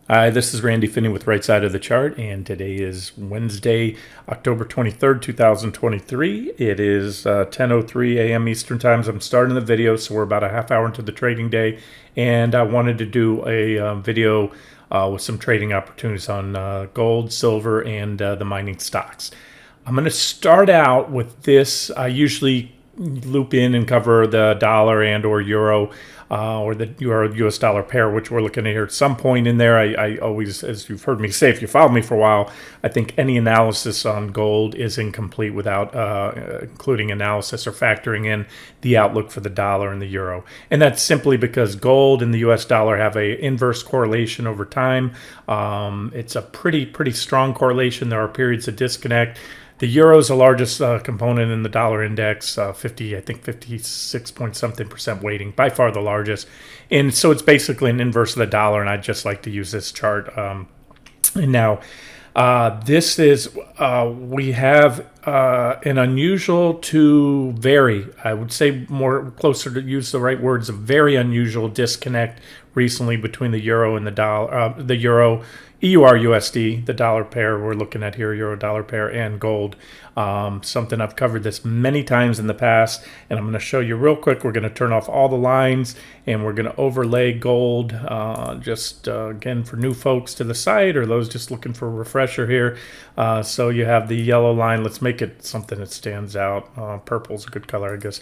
Hi, this is Randy Finney with Right Side of the Chart, and today is Wednesday, October 23rd, 2023. It is 10:03 a.m. Eastern Time. I'm starting the video, so we're about a half hour into the trading day, and I wanted to do a video with some trading opportunities on gold, silver, and the mining stocks. I'm going to start out with this. I usually loop in and cover the dollar and or euro or the euro US dollar pair, which we're looking at here at some point in there. I always, as you've heard me say, if you followed me for a while, I think any analysis on gold is incomplete without including analysis or factoring in the outlook for the dollar and the euro. And that's simply because gold and the US dollar have a inverse correlation over time. It's a pretty strong correlation. There are periods of disconnect. The euro is the largest component in the dollar index, 56 point something percent weighting, by far the largest. And so it's basically an inverse of the dollar, and I just like to use this chart. And now, this is, we have an unusual to very, I would say more closer to use the right words, a very unusual disconnect recently between the euro and the dollar, the euro, EUR/USD, the dollar pair we're looking at here, euro dollar pair, and gold. Something I've covered this many times in the past, and I'm going to show you real quick. We're going to turn off all the lines, and we're going to overlay gold, again, for new folks to the site or those just looking for a refresher here. So you have the yellow line. Let's make it something that stands out. Purple's a good color, I guess.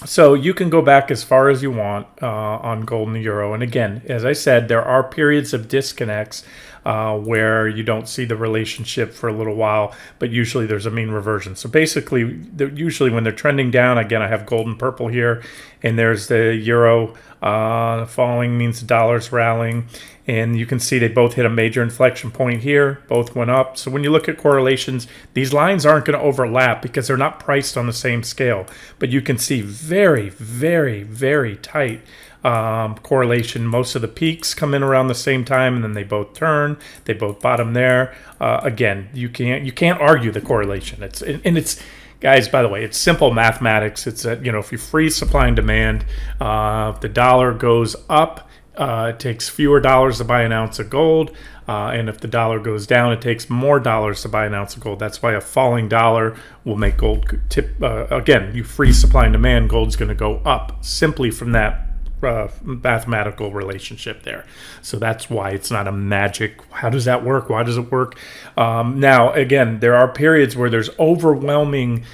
So you can go back as far as you want on gold and the euro. And again, as I said, there are periods of disconnects where you don't see the relationship for a little while, but usually there's a mean reversion. So basically, usually when they're trending down, again, I have gold and purple here, and there's the euro falling means the dollar's rallying. And you can see they both hit a major inflection point here. Both went up. So when you look at correlations, these lines aren't going to overlap because they're not priced on the same scale. But you can see very tight correlation. Most of the peaks come in around the same time, and then they both turn. They both bottom there. Again, you can't argue the correlation. It's guys, by the way, it's simple mathematics. It's that, if you freeze supply and demand, if the dollar goes up, it takes fewer dollars to buy an ounce of gold, and if the dollar goes down, it takes more dollars to buy an ounce of gold. That's why a falling dollar will make gold tip. Again, you freeze supply and demand, gold's going to go up simply from that mathematical relationship there. So that's why it's not a magic. How does that work? Why does it work? Now, again, there are periods where there's overwhelming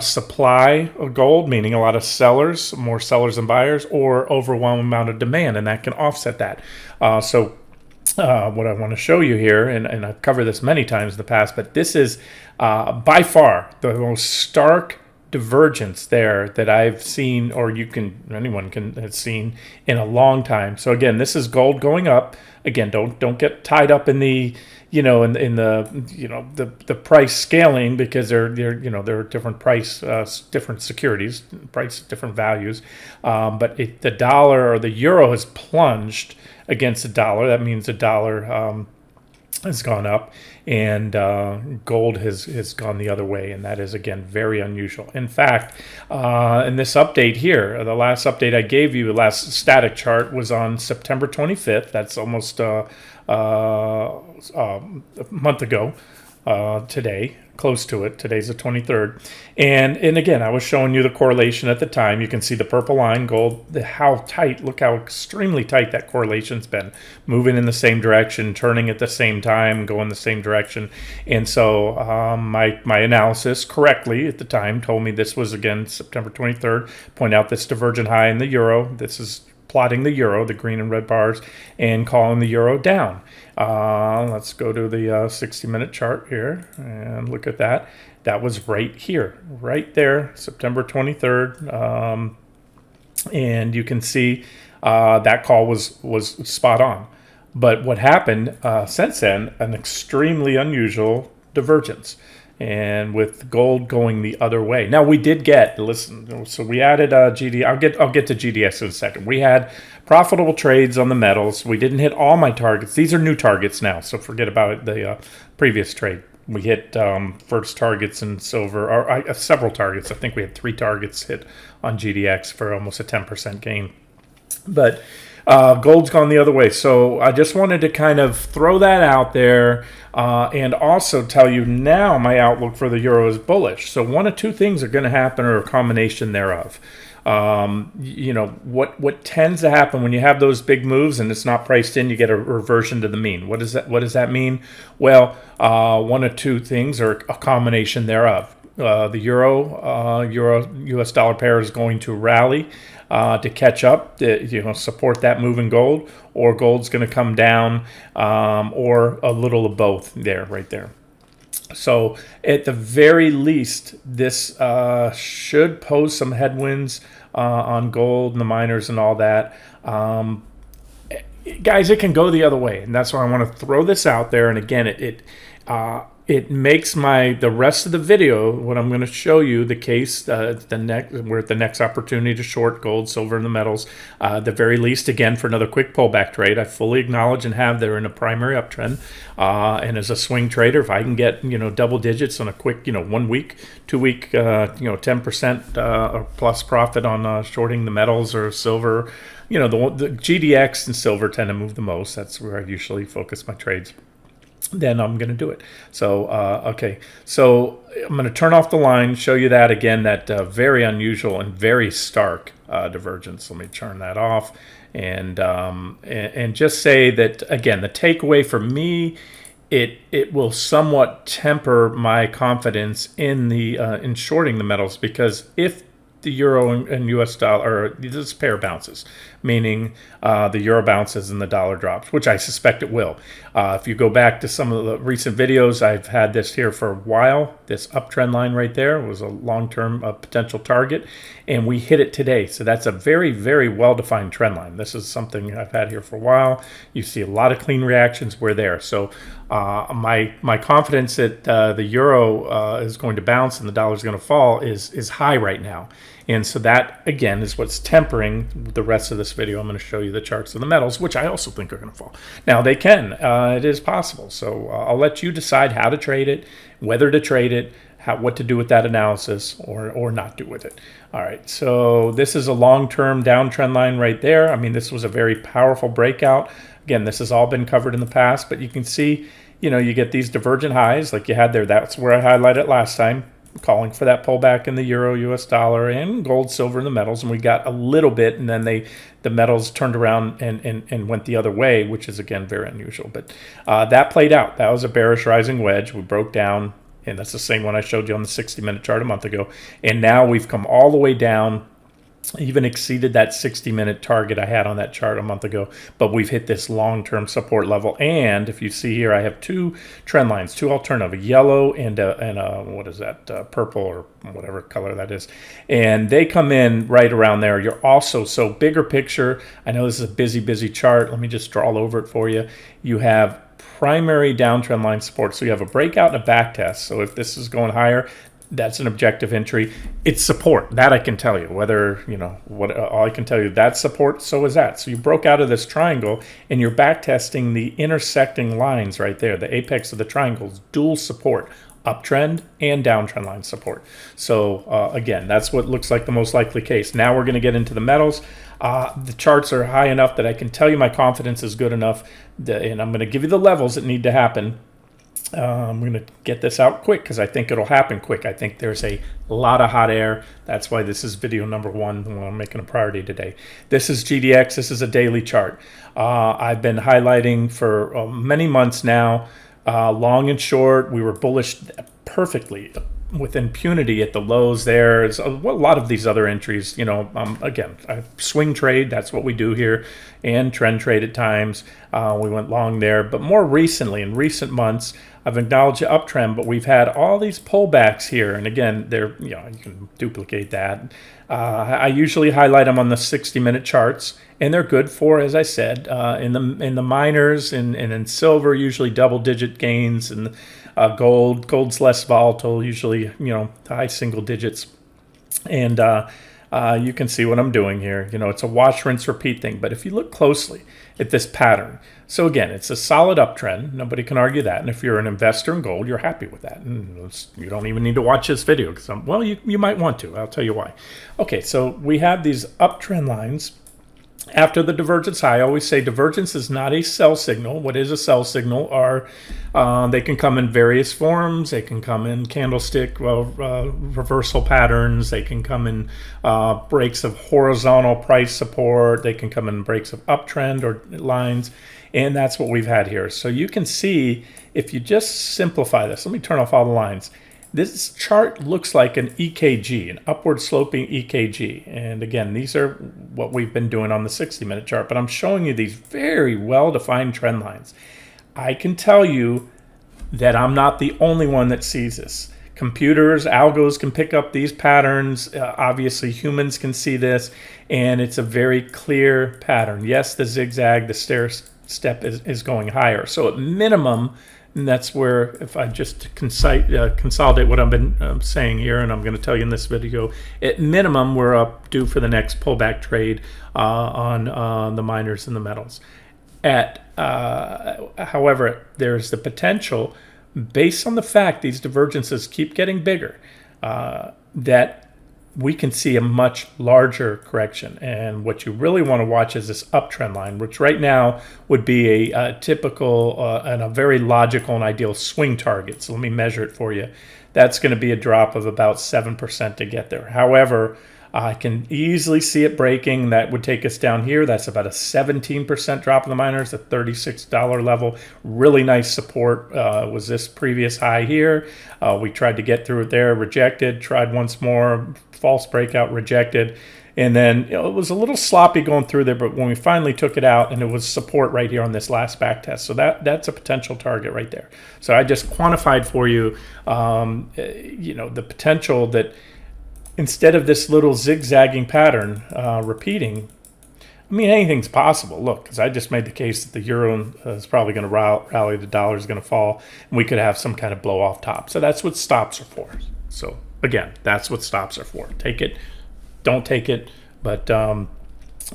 supply of gold, meaning a lot of sellers, more sellers than buyers, or overwhelming amount of demand, and that can offset that. So what I want to show you here, and I've covered this many times in the past, but this is by far the most stark divergence there that I've seen, or anyone can have seen in a long time. So again, this is gold going up. Again, don't get tied up in the in the price scaling, because there are different price, different securities, price different values. But the dollar or the euro has plunged against the dollar. That means the dollar has gone up, and gold has gone the other way, and that is, again, very unusual. In fact, in this update here, the last update I gave you, the last static chart, was on September 25th. That's almost a month ago today, close to it. Today's the 23rd. And again, I was showing you the correlation at the time. You can see the purple line, gold, how tight, look how extremely tight that correlation's been. Moving in the same direction, turning at the same time, going the same direction. And so my analysis correctly at the time told me this was, again, September 23rd. Point out this divergent high in the euro. This is plotting the euro, the green and red bars, and calling the euro down. Let's go to the 60-minute chart here and look at that. That was right here, right there, September 23rd. And you can see that call was spot on. But what happened since then, an extremely unusual divergence, and with gold going the other way. Now, we did so we added GDX. I'll get to GDX in a second. We had profitable trades on the metals. We didn't hit all my targets. These are new targets now, so forget about the previous trade. We hit first targets in silver, or several targets. I think we had 3 targets hit on GDX for almost a 10% gain. But Gold's gone the other way. So I just wanted to kind of throw that out there and also tell you now my outlook for the euro is bullish. So one of two things are going to happen, or a combination thereof. You know, what tends to happen when you have those big moves and it's not priced in, you get a reversion to the mean. What does that mean? Well, one of two things, or a combination thereof. The euro US dollar pair is going to rally to catch up, support that move in gold, or gold's going to come down, or a little of both right there. So at the very least, this should pose some headwinds on gold and the miners and all that. Guys, it can go the other way, and that's why I want to throw this out there. And again, it makes the rest of the video, what I'm going to show you, the case, we're at the next opportunity to short gold, silver, and the metals. The very least, again, for another quick pullback trade, I fully acknowledge and have they're in a primary uptrend. And as a swing trader, if I can get double digits on a quick 1 week, 2 week 10% or plus profit on shorting the metals or silver, the GDX and silver tend to move the most. That's where I usually focus my trades. Then I'm going to do it. So, okay. So I'm going to turn off the line, show you that again, that very unusual and very stark divergence. Let me turn that off and just say that, again, the takeaway for me, it will somewhat temper my confidence in in shorting the metals, because if the euro and US dollar, or this pair bounces, meaning the euro bounces and the dollar drops, which I suspect it will. If you go back to some of the recent videos, I've had this here for a while. This uptrend line right there was a long-term potential target, and we hit it today. So that's a very, very well-defined trend line. This is something I've had here for a while. You see a lot of clean reactions. We're there. So my confidence that the euro is going to bounce and the dollar is going to fall is high right now. And so that, again, is what's tempering the rest of this video. I'm going to show you the charts of the metals, which I also think are going to fall. Now, they can. It is possible. So I'll let you decide how to trade it, whether to trade it, what to do with that analysis, or not do with it. All right, so this is a long-term downtrend line right there. I mean, this was a very powerful breakout. Again, this has all been covered in the past, but you can see, you get these divergent highs like you had there. That's where I highlighted last time, calling for that pullback in the euro, US dollar, and gold, silver, and the metals. And we got a little bit, and then the metals turned around and went the other way, which is, again, very unusual. But that played out. That was a bearish rising wedge. We broke down, and that's the same one I showed you on the 60-minute chart a month ago. And now we've come all the way down, even exceeded that 60-minute target I had on that chart a month ago, but we've hit this long-term support level. And if you see here, I have two trend lines, two alternative, a yellow and a what is that, purple or whatever color that is, and they come in right around there. You're also, so bigger picture, I know this is a busy chart. Let me just draw all over it for you. You have primary downtrend line support, so you have a breakout and a back test. So if this is going higher, that's an objective entry. It's support. That I can tell you. Whether, all I can tell you, that's support, so is that. So you broke out of this triangle, and you're back testing the intersecting lines right there. The apex of the triangle is dual support, uptrend and downtrend line support. So again, that's what looks like the most likely case. Now we're going to get into the metals. The charts are high enough that I can tell you my confidence is good enough, and I'm going to give you the levels that need to happen. I'm going to get this out quick because I think it'll happen quick. I think there's a lot of hot air. That's why this is video number one when I'm making a priority today. This is GDX. This is a daily chart. I've been highlighting for many months now, long and short. We were bullish perfectly with impunity at the lows there. There's a lot of these other entries, again, I swing trade, that's what we do here, and trend trade at times. We went long there, but more recently, in recent months, I've acknowledged the uptrend, but we've had all these pullbacks here, and again, you can duplicate that. I usually highlight them on the 60-minute charts, and they're good for, as I said, in the miners and in silver, usually double-digit gains, and gold's less volatile, usually high single digits, and you can see what I'm doing here. It's a wash, rinse, repeat thing. But if you look closely at this pattern, so again, it's a solid uptrend. Nobody can argue that. And if you're an investor in gold, you're happy with that. And you don't even need to watch this video because, well, you might want to. I'll tell you why. Okay, so we have these uptrend lines after the divergence high. I always say divergence is not a sell signal. What is a sell signal are they can come in various forms. They can come in candlestick reversal patterns. They can come in breaks of horizontal price support. They can come in breaks of uptrend or lines. And that's what we've had here. So you can see, if you just simplify this, let me turn off all the lines. This chart looks like an EKG, an upward sloping EKG. And again, these are what we've been doing on the 60-minute chart, but I'm showing you these very well-defined trend lines. I can tell you that I'm not the only one that sees this. Computers, algos can pick up these patterns. Obviously, humans can see this, and it's a very clear pattern. Yes, the zigzag, the stair step is going higher. So at minimum, and that's where, if I just consolidate what I've been saying here, and I'm going to tell you in this video, at minimum, we're up due for the next pullback trade on the miners and the metals. However, there's the potential, based on the fact these divergences keep getting bigger, that we can see a much larger correction. And what you really want to watch is this uptrend line, which right now would be a typical and a very logical and ideal swing target. So let me measure it for you. That's going to be a drop of about 7% to get there. However, I can easily see it breaking. That would take us down here. That's about a 17% drop in the miners, a $36 level. Really nice support was this previous high here. We tried to get through it there, rejected, tried once more, false breakout, rejected. And then it was a little sloppy going through there, but when we finally took it out, and it was support right here on this last back test. So that's a potential target right there. So I just quantified for you, the potential that instead of this little zigzagging pattern repeating, I mean, anything's possible. Look, because I just made the case that the euro is probably going to rally, the dollar is going to fall, and we could have some kind of blow off top. So that's what stops are for. So again, that's what stops are for. Take it, don't take it, but I'm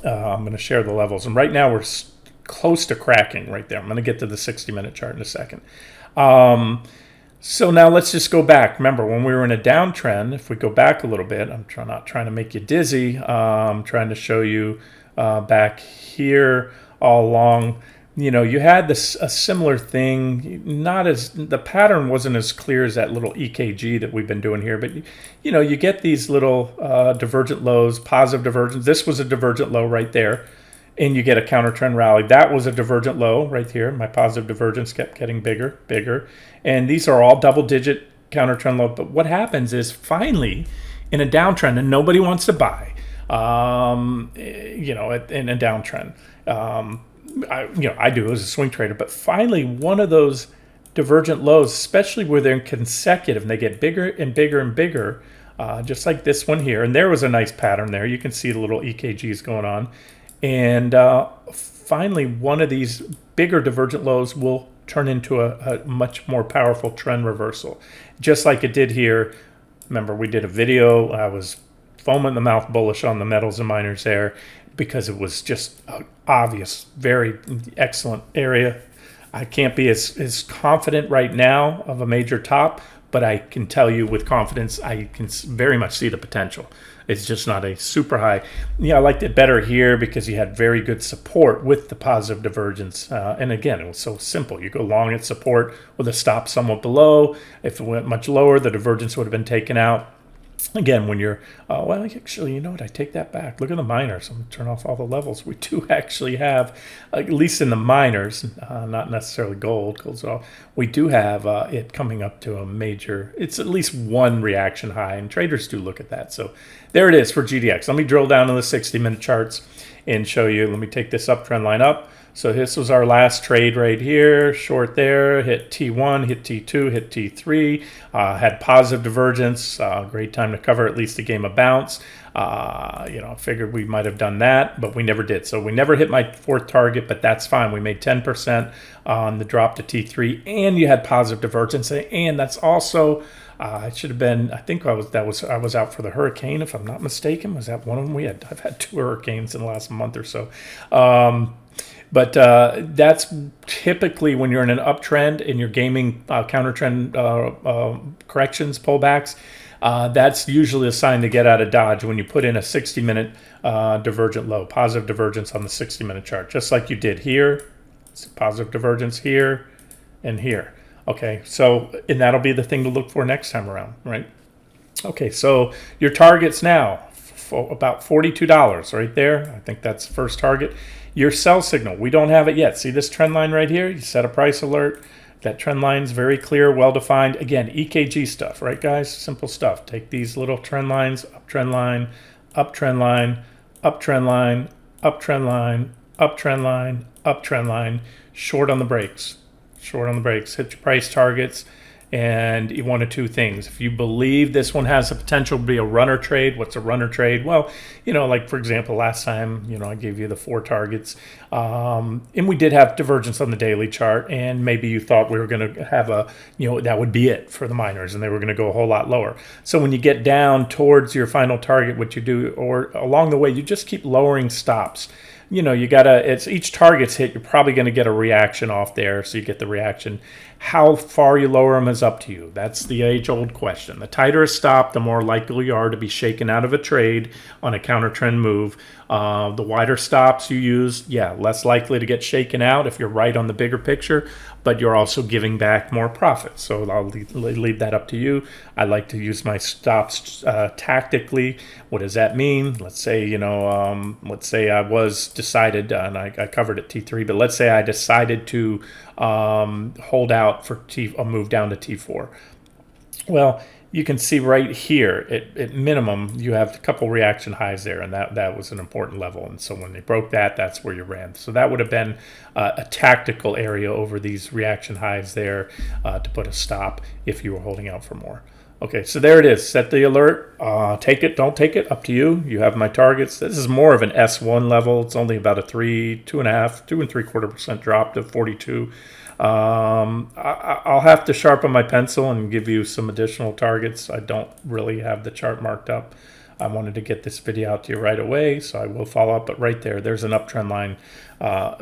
going to share the levels. And right now we're close to cracking right there. I'm going to get to the 60-minute chart in a second. So now let's just go back. Remember, when we were in a downtrend, if we go back a little bit, I'm not trying to make you dizzy. I'm trying to show you back here all along. You had a similar thing. The pattern wasn't as clear as that little EKG that we've been doing here, but you get these little divergent lows, positive divergence. This was a divergent low right there. And you get a counter trend rally. That was a divergent low right here. My positive divergence kept getting bigger. And these are all double-digit counter trend low. But what happens is finally, in a downtrend, and nobody wants to buy, in a downtrend. I do as a swing trader. But finally, one of those divergent lows, especially where they're consecutive and they get bigger and bigger and bigger, just like this one here. And there was a nice pattern there. You can see the little EKGs going on. And finally, one of these bigger divergent lows will turn into a much more powerful trend reversal, just like it did here. Remember, we did a video. I was foam in the mouth bullish on the metals and miners there because it was just obvious, very excellent area. I can't be as confident right now of a major top, but I can tell you with confidence I can very much see the potential. It's just not a super high. I liked it better here because you had very good support with the positive divergence. And again, it was so simple. You go long at support with a stop somewhat below. If it went much lower, the divergence would have been taken out. Again, when you're, actually, you know what? I take that back. Look at the miners. I'm going to turn off all the levels. We do actually have, at least in the miners, not necessarily gold. Gold's all. We do have it coming up to a major, it's at least one reaction high, and traders do look at that. So there it is for GDX. Let me drill down to the 60-minute charts and show you. Let me take this uptrend line up. So this was our last trade right here, short there, hit T1, hit T2, hit T3, had positive divergence, great time to cover at least a game of bounce. Figured we might have done that, but we never did. So we never hit my fourth target, but that's fine. We made 10% on the drop to T3, and you had positive divergence, and that's also it should have been. I think I was out for the hurricane, if I'm not mistaken. Was that one of them? I've had 2 hurricanes in the last month or so. But that's typically when you're in an uptrend and you're gaming counter trend corrections, pullbacks. That's usually a sign to get out of Dodge when you put in a 60-minute divergent low, positive divergence on the 60-minute chart, just like you did here. It's positive divergence here and here. Okay, so, and that'll be the thing to look for next time around, right? Okay, so your targets now, for about $42 right there. I think that's the first target. Your sell signal, we don't have it yet. See this trend line right here? You set a price alert. That trend line's very clear, well-defined. Again, EKG stuff, right, guys? Simple stuff. Take these little trend lines, uptrend line, uptrend line, uptrend line, uptrend line, uptrend line, uptrend line, short on the brakes. Short on the brakes. Hit your price targets. And one of two things. If you believe this one has the potential to be a runner trade, what's a runner trade? Well, like for example, last time, I gave you the 4 targets. And we did have divergence on the daily chart. And maybe you thought we were going to have that would be it for the miners and they were going to go a whole lot lower. So when you get down towards your final target, what you do, or along the way, you just keep lowering stops. You gotta, it's each target's hit, you're probably going to get a reaction off there. So you get the reaction. How far you lower them is up to you. That's the age-old question. The tighter a stop, the more likely you are to be shaken out of a trade on a counter trend move. The wider stops you use, less likely to get shaken out if you're right on the bigger picture, but you're also giving back more profit. So I'll leave that up to you. I like to use my stops tactically. What does that mean? Let's say, let's say I was decided, and I covered it T3, but let's say I decided to hold out for a move down to T4. Well, you can see right here, at minimum, you have a couple reaction highs there, and that was an important level. And so when they broke that, that's where you ran. So that would have been a tactical area over these reaction highs there to put a stop if you were holding out for more. Okay, so there it is. Set the alert. Take it, don't take it, up to you. You have my targets. This is more of an S1 level. It's only about a 2.75% drop to 42. I'll have to sharpen my pencil and give you some additional targets. I don't really have the chart marked up. I wanted to get this video out to you right away, so I will follow up. But right there's an uptrend line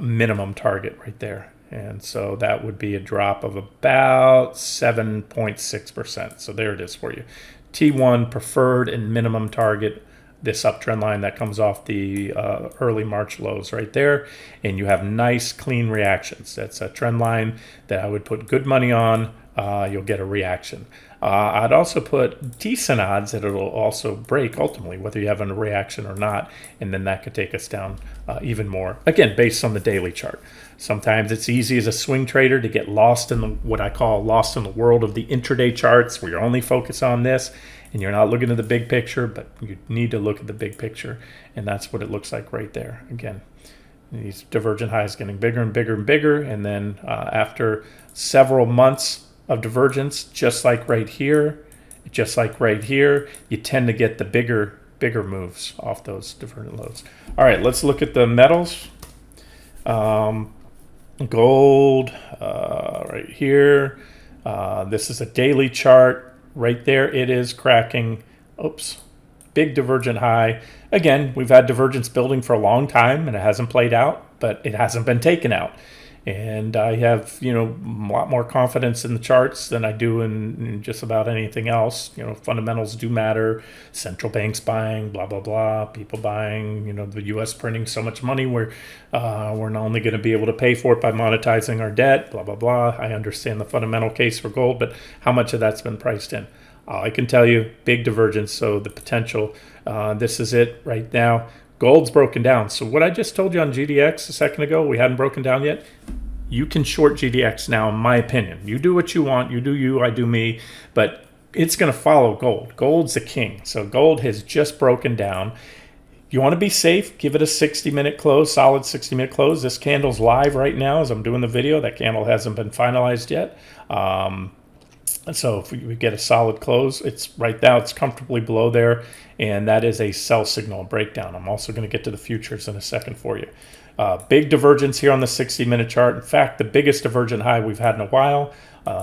minimum target right there. And so that would be a drop of about 7.6%. So there it is for you. T1 preferred and minimum target. This uptrend line that comes off the early March lows right there. And you have nice clean reactions. That's a trend line that I would put good money on. You'll get a reaction. I'd also put decent odds that it'll also break ultimately, whether you have a reaction or not. And then that could take us down even more. Again, based on the daily chart. Sometimes it's easy as a swing trader to get lost in what I call lost in the world of the intraday charts, where you're only focused on this and you're not looking at the big picture, but you need to look at the big picture. And that's what it looks like right there. Again, these divergent highs getting bigger and bigger and bigger. And then after several months of divergence, just like right here, you tend to get the bigger moves off those divergent lows. All right, let's look at the metals. Gold right here. This is a daily chart. Right there it is cracking. Oops. Big divergent high. Again, we've had divergence building for a long time and it hasn't played out, but it hasn't been taken out. And I have, a lot more confidence in the charts than I do in just about anything else. Fundamentals do matter. Central banks buying, blah, blah, blah. People buying, the U.S. printing so much money. We're not only going to be able to pay for it by monetizing our debt, blah, blah, blah. I understand the fundamental case for gold, but how much of that's been priced in? I can tell you, big divergence. So the potential, this is it right now. Gold's broken down. So what I just told you on GDX a second ago, we hadn't broken down yet. You can short GDX now, in my opinion. You do what you want. You do you, I do me. But it's going to follow gold. Gold's the king. So gold has just broken down. You want to be safe, give it a 60-minute close, solid 60-minute close. This candle's live right now as I'm doing the video. That candle hasn't been finalized yet. So if we get a solid close, it's right now, it's comfortably below there, and that is a sell signal breakdown. I'm also going to get to the futures in a second for you. Big divergence here on the 60-minute chart. In fact, the biggest divergent high we've had in a while.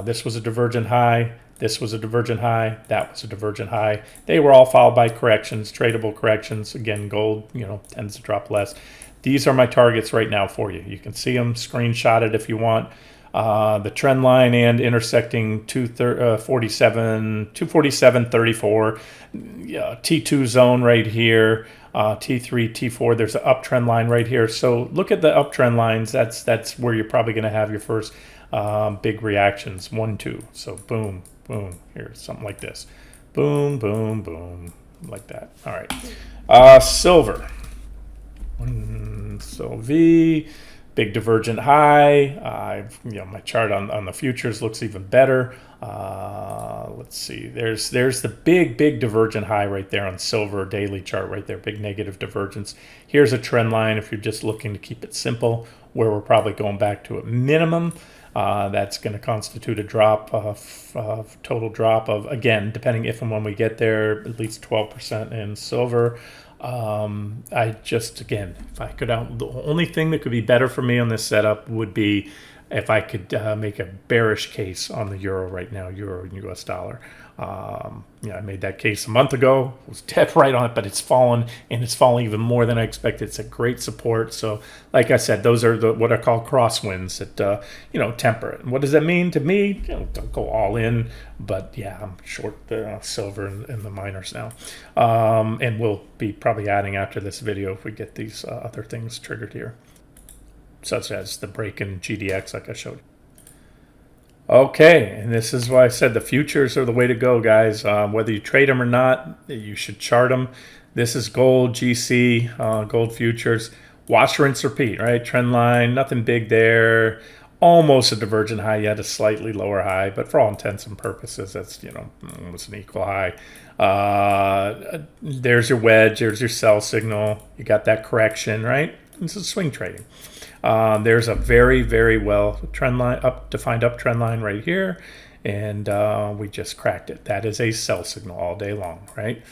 This was a divergent high. This was a divergent high. That was a divergent high. They were all followed by corrections, tradable corrections. Again, gold, tends to drop less. These are my targets right now for you. You can see them, screenshot it if you want. The trend line and intersecting 247.34, T2 zone right here, T3, T4. There's an uptrend line right here. So look at the uptrend lines. That's where you're probably going to have your first big reactions. 1, 2. So boom, boom. Here, something like this. Boom, boom, boom, like that. All right. Silver. So V. Big divergent high. My chart on the futures looks even better. Let's see. There's the big divergent high right there on silver daily chart right there. Big negative divergence. Here's a trend line if you're just looking to keep it simple, where we're probably going back to a minimum. That's going to constitute a drop of total drop of, again, depending if and when we get there, at least 12% in silver. I just, again, if I could the only thing that could be better for me on this setup would be if I could make a bearish case on the euro right now, euro and US dollar. I made that case a month ago. I was dead right on it, but it's fallen, and it's falling even more than I expected. It's a great support. So, like I said, those are what I call crosswinds that temper it. And what does that mean to me? Don't go all in, but yeah, I'm short the silver and the miners now, and we'll be probably adding after this video if we get these other things triggered here, such as the break in GDX, like I showed you. Okay, and this is why I said the futures are the way to go, guys. Whether you trade them or not, you should chart them. This is gold, GC, gold futures. Watch, rinse, repeat, right? Trend line, nothing big there. Almost a divergent high, yet a slightly lower high, but for all intents and purposes, that's, almost an equal high. There's your wedge, there's your sell signal. You got that correction, right? This is swing trading. There's a very, very well trend line, defined uptrend line right here, and we just cracked it. That is a sell signal all day long, right?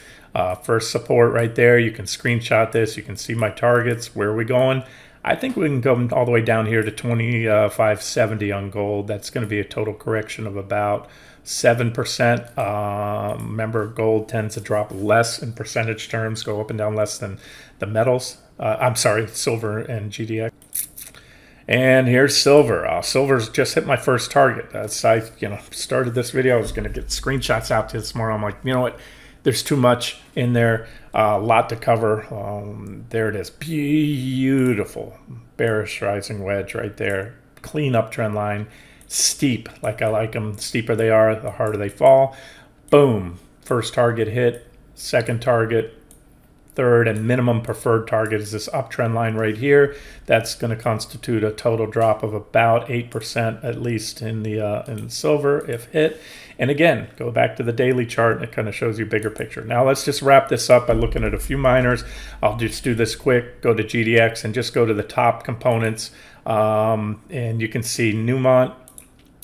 First support right there. You can screenshot this. You can see my targets. Where are we going? I think we can go all the way down here to 25.70 on gold. That's going to be a total correction of about 7%. Remember, gold tends to drop less in percentage terms, go up and down less than the metals. I'm sorry, silver and GDX. And here's silver. Silver's just hit my first target. As I started this video, I was going to get screenshots out to this morning. I'm like, you know what? There's too much in there. A lot to cover. There it is. Beautiful bearish rising wedge right there. Clean uptrend line. Steep, like I like them. The steeper they are, the harder they fall. Boom. First target hit. Second target. Third and minimum preferred target is this uptrend line right here. That's going to constitute a total drop of about 8%, at least in the silver if hit. And again, go back to the daily chart, and it kind of shows you a bigger picture. Now let's just wrap this up by looking at a few miners. I'll just do this quick. Go to GDX and just go to the top components, and you can see Newmont.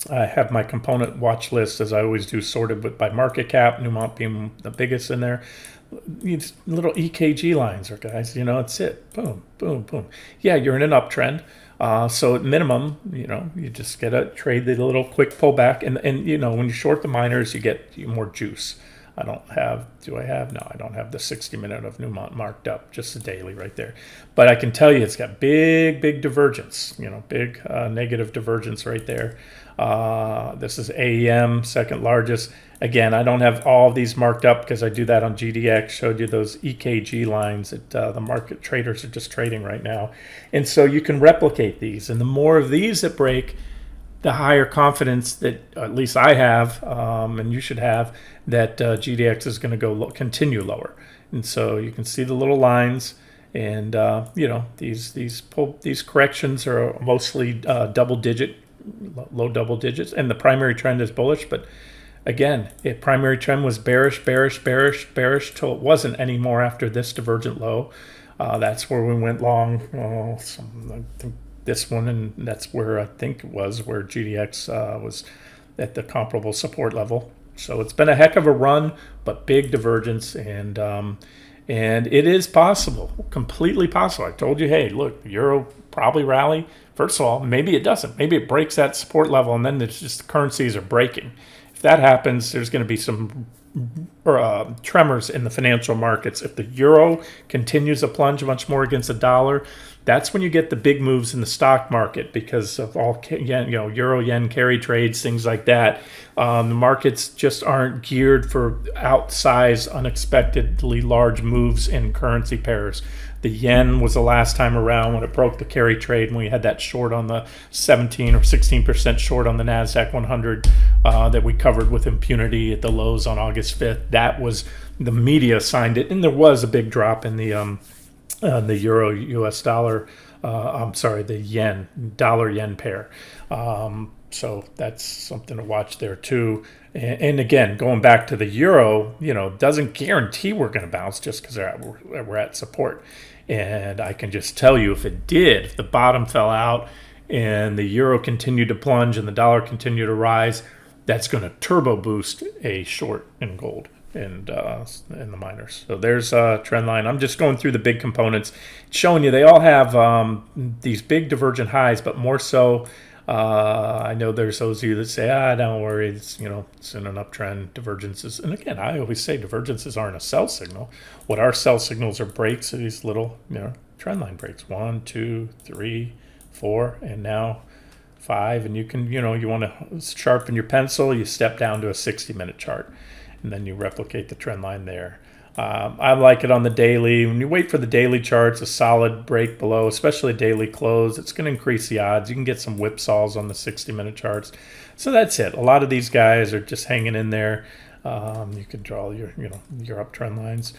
I have my component watch list, as I always do, sorted by market cap, Newmont being the biggest in there. These little EKG lines are, guys, it's it. Boom, boom, boom. Yeah, you're in an uptrend. So at minimum, you just get a trade the little quick pullback. And when you short the miners, you get more juice. Do I have? No, I don't have the 60-minute of Newmont marked up, just the daily right there. But I can tell you it's got big divergence, big negative divergence right there. This is AEM, second largest. Again, I don't have all of these marked up because I do that on GDX, showed you those EKG lines that the market traders are just trading right now. And so you can replicate these. And the more of these that break, the higher confidence that at least I have, and you should have, that GDX is going to continue lower. And so you can see the little lines, and these corrections are mostly low double digits, and the primary trend is bullish. But again, primary trend was bearish till it wasn't anymore after this divergent low. That's where we went long. I think this one, and that's where I think it was where GDX was at the comparable support level. So it's been a heck of a run, but big divergence, and it is possible, completely possible. I told you, hey, look, euro probably rally. First of all, maybe it doesn't. Maybe it breaks that support level, and then it's just the currencies are breaking. If that happens, there's going to be some tremors in the financial markets. If the euro continues to plunge much more against the dollar, That's when you get the big moves in the stock market because of all euro yen carry trades, things like that. The markets just aren't geared for outsized, unexpectedly large moves in currency pairs. The yen was the last time around when it broke the carry trade, when we had that short on the 17 or 16% short on the NASDAQ 100 that we covered with impunity at the lows on August 5th. That was, the media signed it, and there was a big drop in the euro US dollar, the yen, dollar yen pair. So that's something to watch there too. And again, going back to the euro, doesn't guarantee we're going to bounce just because we're at support. And I can just tell you, if it did, if the bottom fell out and the euro continued to plunge and the dollar continued to rise, that's going to turbo boost a short in gold and in the miners. So there's a trend line. I'm just going through the big components, showing you they all have these big divergent highs, but more so, I know there's those of you that say, don't worry, it's in an uptrend. Divergences, and again, I always say divergences aren't a sell signal. What are sell signals are breaks of these little trend line breaks. 1, 2, 3, 4, and now 5. And you can you want to sharpen your pencil, you step down to a 60-minute chart, and then you replicate the trend line there. I like it on the daily. When you wait for the daily charts, a solid break below, especially a daily close, it's going to increase the odds. You can get some whipsaws on the 60-minute charts. So that's it. A lot of these guys are just hanging in there. You can draw your uptrend lines,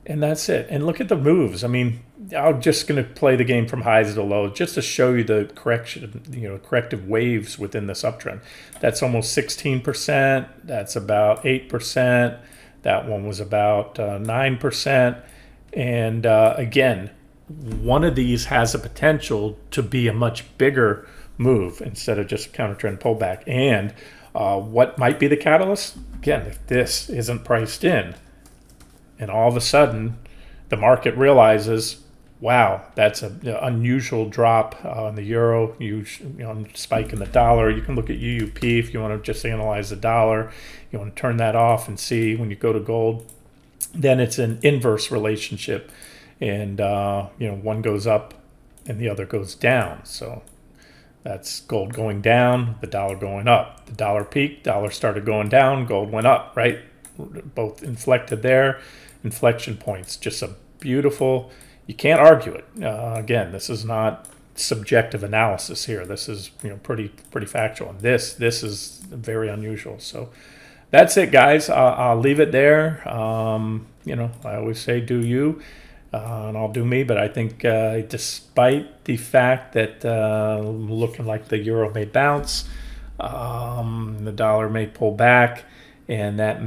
and that's it. And look at the moves. I mean, I'm just going to play the game from highs to lows just to show you the corrective waves within this uptrend. That's almost 16%. That's about 8%. That one was about 9%. And again, one of these has a potential to be a much bigger move instead of just a counter trend pullback. And what might be the catalyst? Again, if this isn't priced in and all of a sudden the market realizes, wow, that's an unusual drop in the euro, spike in the dollar. You can look at UUP if you want to just analyze the dollar. You want to turn that off and see when you go to gold. Then it's an inverse relationship, and one goes up and the other goes down. So that's gold going down, the dollar going up. The dollar peaked, dollar started going down, gold went up, right? Both inflected there, inflection points. Just a beautiful. You can't argue it. Again, this is not subjective analysis here. This is pretty factual. And this is very unusual. So that's it, guys. I'll leave it there. I always say do you, and I'll do me. But I think despite the fact that looking like the euro may bounce, the dollar may pull back, and that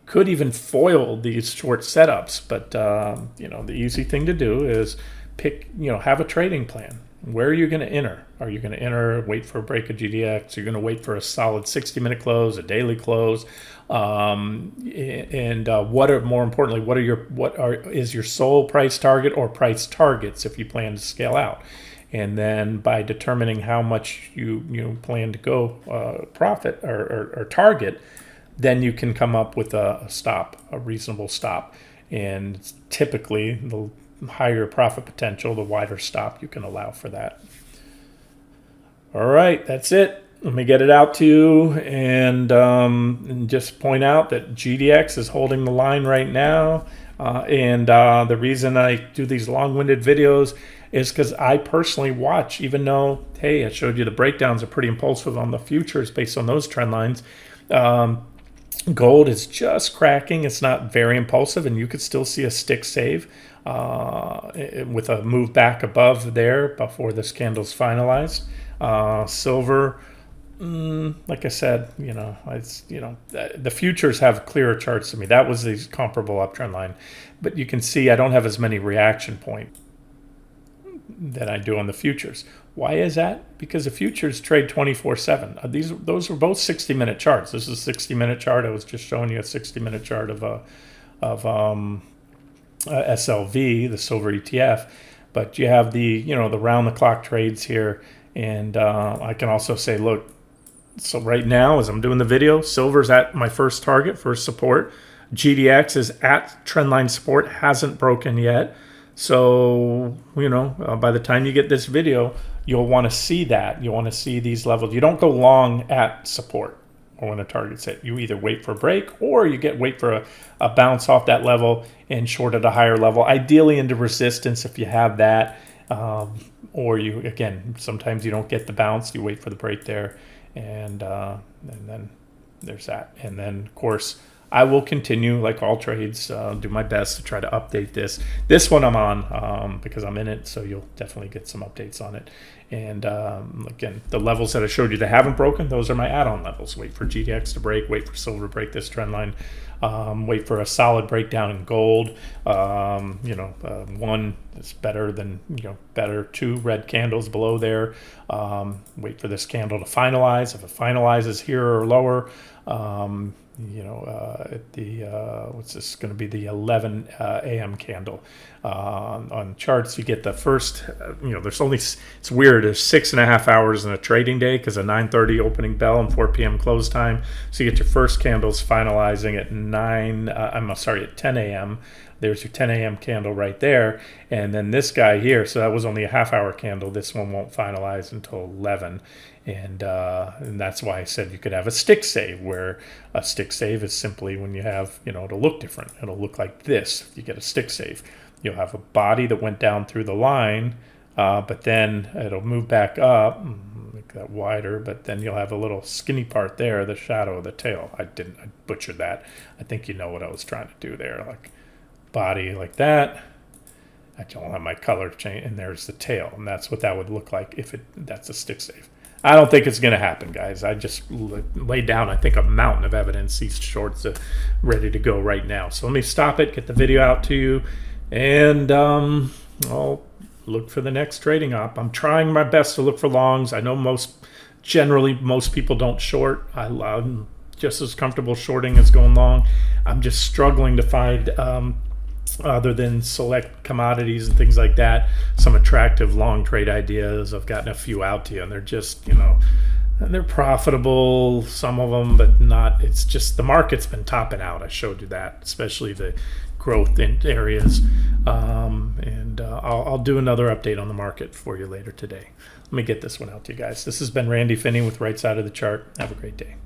could even foil these short setups. But the easy thing to do is have a trading plan. Where are you going to enter? Are you going to enter, wait for a break of GDX? You're going to wait for a solid 60-minute close, a daily close, and more importantly, is your sole price target or price targets if you plan to scale out? And then by determining how much you plan to go profit or target, then you can come up with a stop, a reasonable stop. And typically, the higher profit potential, the wider stop you can allow for that. All right, that's it. Let me get it out to you and just point out that GDX is holding the line right now. And the reason I do these long-winded videos is because I personally watch, even though, hey, I showed you the breakdowns are pretty impulsive on the futures based on those trend lines. Gold is just cracking. It's not very impulsive, and you could still see a stick save with a move back above there before this candle's finalized. Silver, like I said, the futures have clearer charts to me. That was the comparable uptrend line, but you can see I don't have as many reaction points than I do on the futures. Why is that? Because the futures trade 24/7. Those were both 60-minute charts. This is a 60-minute chart. I was just showing you a 60-minute chart of SLV, the silver ETF. But you have the the round-the-clock trades here, and I can also say, look. So right now, as I'm doing the video, silver's at my first target, first support. GDX is at trendline support, hasn't broken yet. So, by the time you get this video, you'll want to see that. You'll want to see these levels. You don't go long at support or when a target's hit. You either wait for a break or you wait for a bounce off that level and short at a higher level, ideally into resistance if you have that. Or again, sometimes you don't get the bounce. You wait for the break there, and then there's that. And then, of course, I will continue, like all trades, do my best to try to update this. This one I'm on because I'm in it, so you'll definitely get some updates on it. And again, the levels that I showed you that haven't broken, those are my add-on levels. Wait for GDX to break, wait for silver to break this trend line, wait for a solid breakdown in gold. One is better than, better, 2 red candles below there. Wait for this candle to finalize. If it finalizes here or lower, at the what's this going to be, the 11 a.m. candle on charts, you get the first, there's only, it's weird, there's 6.5 hours in a trading day because of 9:30 opening bell and 4 p.m. close time. So you get your first candles finalizing at 10 a.m. There's your 10 a.m. candle right there. And then this guy here, so that was only a half-hour candle. This one won't finalize until 11. And that's why I said you could have a stick save, where a stick save is simply when you have, it'll look different. It'll look like this if you get a stick save. You'll have a body that went down through the line, but then it'll move back up, make that wider, but then you'll have a little skinny part there, the shadow of the tail. I butchered that. I think you know what I was trying to do there, like body like that. I don't have my color change, and there's the tail, and that's what that would look like if that's a stick save. I don't think it's going to happen, guys. I just laid down, I think, a mountain of evidence. These shorts are ready to go right now. So let me stop it, get the video out to you, and I'll look for the next trading op. I'm trying my best to look for longs. I know most people don't short. I'm just as comfortable shorting as going long. I'm just struggling to find, other than select commodities and things like that, some attractive long trade ideas. I've gotten a few out to you, and they're just, they're profitable, some of them, but not. It's just the market's been topping out. I showed you that, especially the growth in areas. I'll do another update on the market for you later today. Let me get this one out to you guys. This has been Randy Finney with Right Side of the Chart. Have a great day.